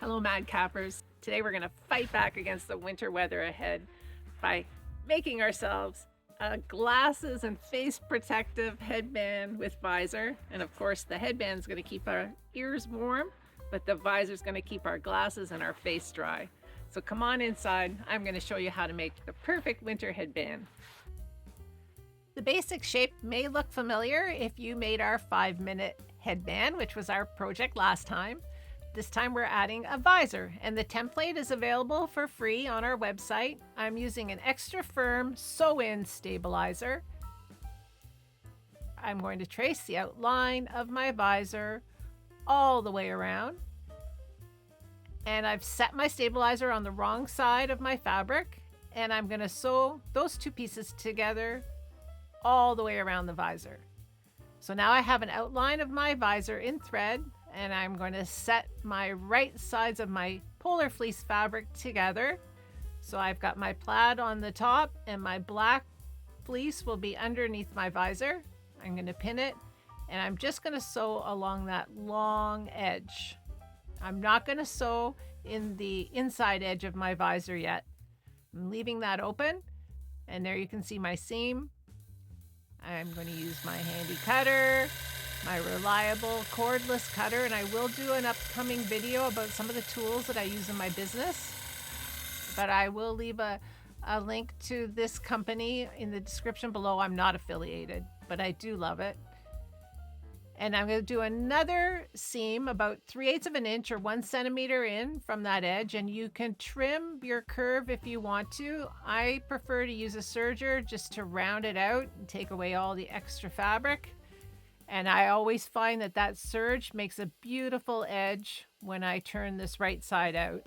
Hello, Madcappers. Today we're going to fight back against the winter weather ahead by making ourselves a glasses and face protective headband with visor. And of course, the headband is going to keep our ears warm, but the visor is going to keep our glasses and our face dry. So come on inside. I'm going to show you how to make the perfect winter headband. The basic shape may look familiar if you made our 5-minute headband, which was our project last time. This time we're adding a visor, and the template is available for free on our website. I'm using an extra firm sew-in stabilizer. I'm going to trace the outline of my visor all the way around. And I've set my stabilizer on the wrong side of my fabric, and I'm going to sew those two pieces together all the way around the visor. So now I have an outline of my visor in thread, and I'm going to set my right sides of my polar fleece fabric together. So I've got my plaid on the top and my black fleece will be underneath my visor. I'm going to pin it, and I'm just going to sew along that long edge. I'm not going to sew in the inside edge of my visor yet. I'm leaving that open, and there you can see my seam. I'm going to use my handy cutter, my reliable cordless cutter, and I will do an upcoming video about some of the tools that I use in my business. But I will leave a link to this company in the description below. I'm not affiliated, but I do love it. And I'm going to do another seam about 3/8 of an inch or 1 centimeter in from that edge, and you can trim your curve if you want to. I prefer to use a serger just to round it out and take away all the extra fabric. And I always find that that serge makes a beautiful edge when I turn this right side out.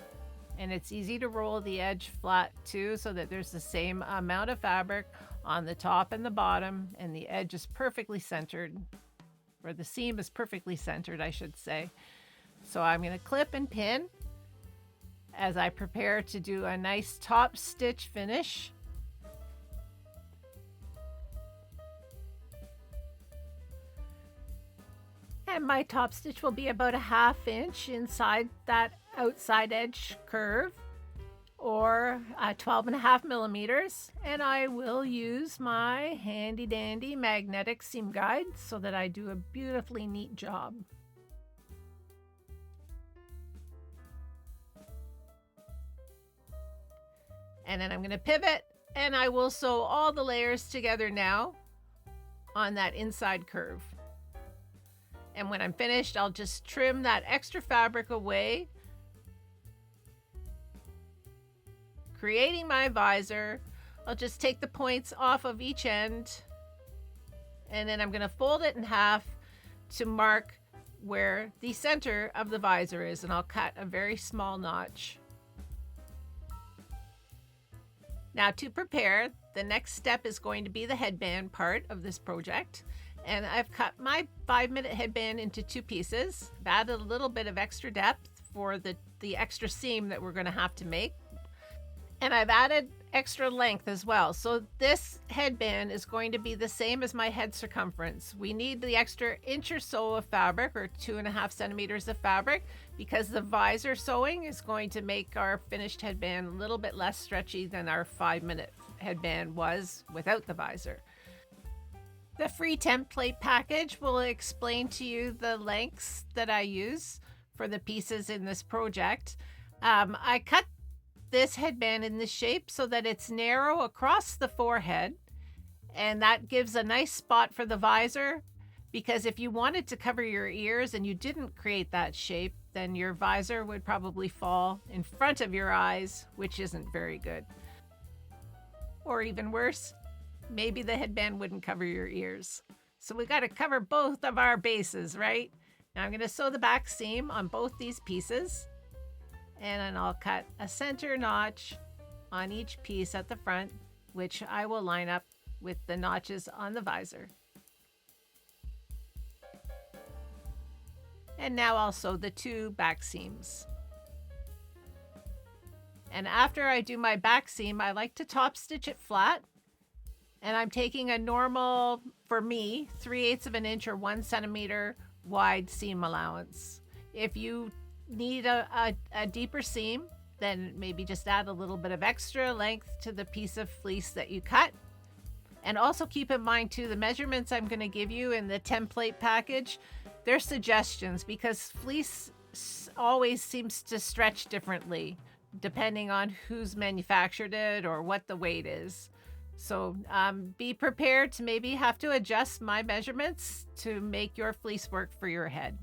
And it's easy to roll the edge flat too, so that there's the same amount of fabric on the top and the bottom, and the edge is perfectly centered. Or the seam is perfectly centered, I should say. So I'm going to clip and pin as I prepare to do a nice top stitch finish. And my top stitch will be about 1/2 inch inside that outside edge curve, or 12.5 millimeters, and I will use my handy dandy magnetic seam guide so that I do a beautifully neat job. And then I'm going to pivot, and I will sew all the layers together now on that inside curve. And when I'm finished, I'll just trim that extra fabric away, creating my visor. I'll just take the points off of each end, and then I'm going to fold it in half to mark where the center of the visor is, and I'll cut a very small notch. Now to prepare, the next step is going to be the headband part of this project. And I've cut my 5-minute headband into 2 pieces. I've added a little bit of extra depth for the extra seam that we're going to have to make. And I've added extra length as well. So this headband is going to be the same as my head circumference. We need the extra inch or so of fabric, or 2.5 centimeters of fabric, because the visor sewing is going to make our finished headband a little bit less stretchy than our 5-minute headband was without the visor. The free template package will explain to you the lengths that I use for the pieces in this project. I cut this headband in this shape so that it's narrow across the forehead, and that gives a nice spot for the visor, because if you wanted to cover your ears and you didn't create that shape, then your visor would probably fall in front of your eyes, which isn't very good. Or even worse, maybe the headband wouldn't cover your ears. So we got to cover both of our bases, right? Now I'm going to sew the back seam on both these pieces, and then I'll cut a center notch on each piece at the front, which I will line up with the notches on the visor. And now I'll sew the 2 back seams. And after I do my back seam, I like to top stitch it flat. And I'm taking a normal, for me, 3/8 of an inch or 1 centimeter wide seam allowance. If you need a deeper seam, then maybe just add a little bit of extra length to the piece of fleece that you cut. And also keep in mind too, the measurements I'm going to give you in the template package, they're suggestions because fleece always seems to stretch differently depending on who's manufactured it or what the weight is. So be prepared to maybe have to adjust my measurements to make your fleece work for your head.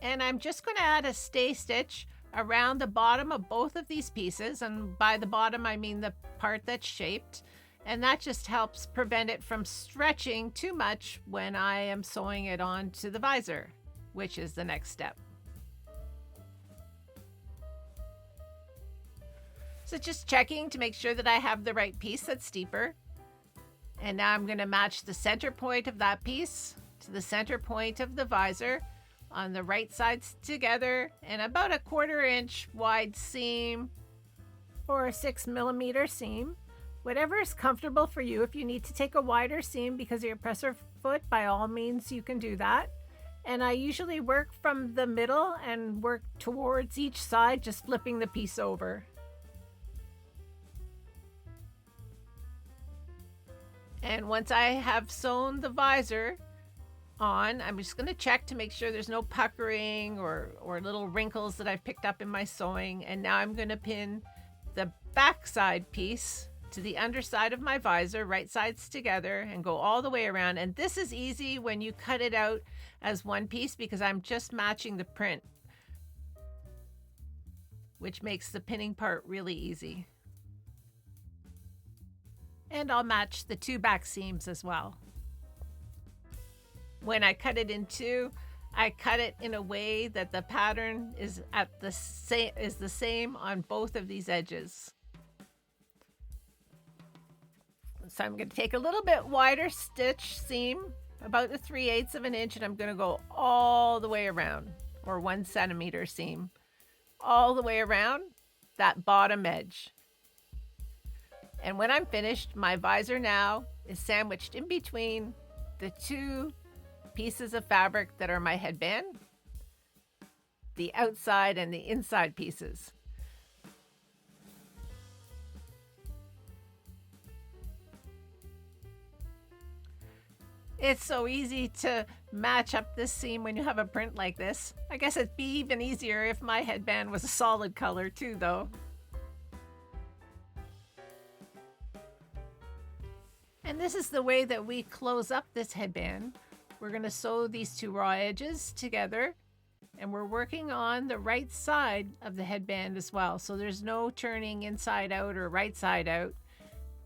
And I'm just going to add a stay stitch around the bottom of both of these pieces, and by the bottom I mean the part that's shaped, and that just helps prevent it from stretching too much when I am sewing it onto the visor, which is the next step. So just checking to make sure that I have the right piece that's steeper. And now I'm going to match the center point of that piece to the center point of the visor on the right sides together, and about a 1/4 inch wide seam or a 6 millimeter seam, whatever is comfortable for you. If you need to take a wider seam because of your presser foot, by all means you can do that. And I usually work from the middle and work towards each side, just flipping the piece over. And once I have sewn the visor on, I'm just going to check to make sure there's no puckering or little wrinkles that I've picked up in my sewing. And now I'm going to pin the backside piece to the underside of my visor, right sides together, and go all the way around. And this is easy when you cut it out as one piece because I'm just matching the print, which makes the pinning part really easy. And I'll match the 2 back seams as well. When I cut it in 2, I cut it in a way that the pattern is the same on both of these edges. So I'm going to take a little bit wider stitch seam, about the 3/8 of an inch, and I'm going to go all the way around, or 1 centimeter seam, all the way around that bottom edge. And when I'm finished, my visor now is sandwiched in between the 2 pieces of fabric that are my headband, the outside and the inside pieces. It's so easy to match up this seam when you have a print like this. I guess it'd be even easier if my headband was a solid color too, though. And this is the way that we close up this headband. We're going to sew these 2 raw edges together, and we're working on the right side of the headband as well. So there's no turning inside out or right side out.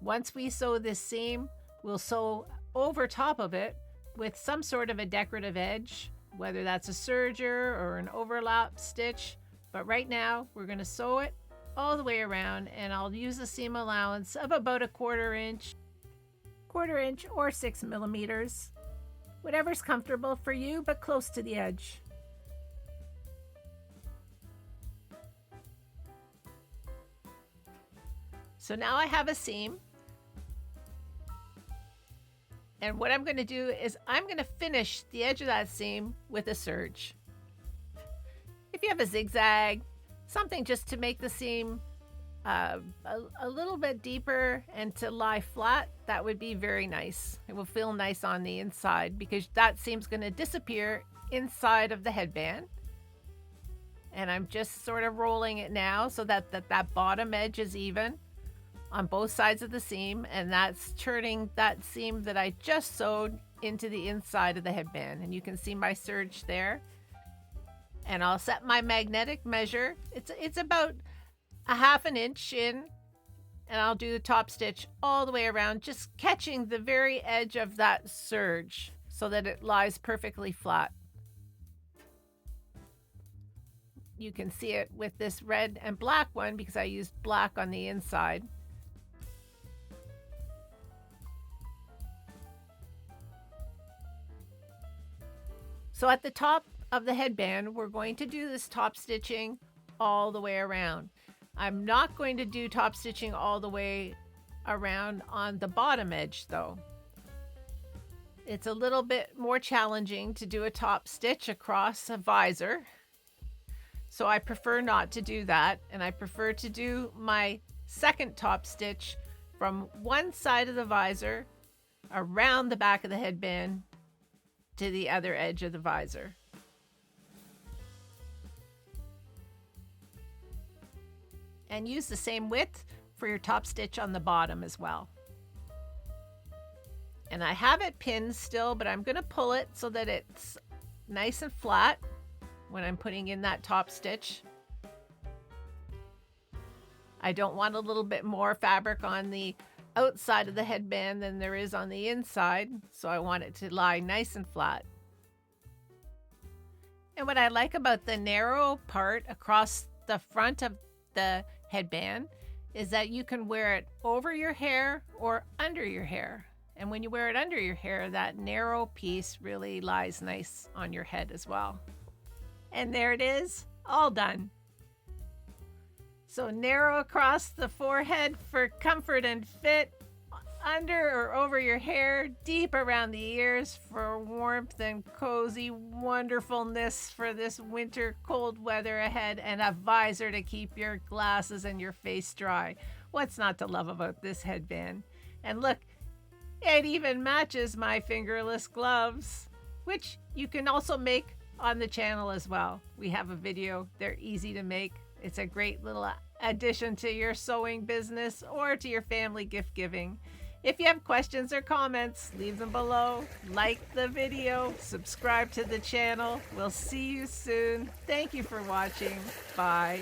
Once we sew this seam, we'll sew over top of it with some sort of a decorative edge, whether that's a serger or an overlap stitch. But right now we're going to sew it all the way around, and I'll use a seam allowance of about a 1/4 inch or 6 millimeters. Whatever's comfortable for you, but close to the edge. So now I have a seam. And what I'm going to do is I'm going to finish the edge of that seam with a serge. If you have a zigzag, something just to make the seam a little bit deeper and to lie flat, that would be very nice. It will feel nice on the inside because that seam's going to disappear inside of the headband. And I'm just sort of rolling it now so that that bottom edge is even on both sides of the seam, and that's turning that seam that I just sewed into the inside of the headband. And you can see my serge there. And I'll set my magnetic measure. It's about a 1/2 inch in, and I'll do the top stitch all the way around, just catching the very edge of that serge so that it lies perfectly flat. You can see it with this red and black one because I used black on the inside. So at the top of the headband, we're going to do this top stitching all the way around. I'm not going to do top stitching all the way around on the bottom edge though. It's a little bit more challenging to do a top stitch across a visor. So I prefer not to do that, and I prefer to do my second top stitch from one side of the visor around the back of the headband to the other edge of the visor. And use the same width for your top stitch on the bottom as well. And I have it pinned still, but I'm going to pull it so that it's nice and flat when I'm putting in that top stitch. I don't want a little bit more fabric on the outside of the headband than there is on the inside, so I want it to lie nice and flat. And what I like about the narrow part across the front of the headband is that you can wear it over your hair or under your hair. And when you wear it under your hair, that narrow piece really lies nice on your head as well. And there it is, all done. So narrow across the forehead for comfort and fit, under or over your hair, deep around the ears for warmth and cozy wonderfulness for this winter cold weather ahead, and a visor to keep your glasses and your face dry. What's not to love about this headband? And look, it even matches my fingerless gloves, which you can also make on the channel as well. We have a video. They're easy to make. It's a great little addition to your sewing business or to your family gift giving. If you have questions or comments, leave them below. Like the video, subscribe to the channel. We'll see you soon. Thank you for watching. Bye.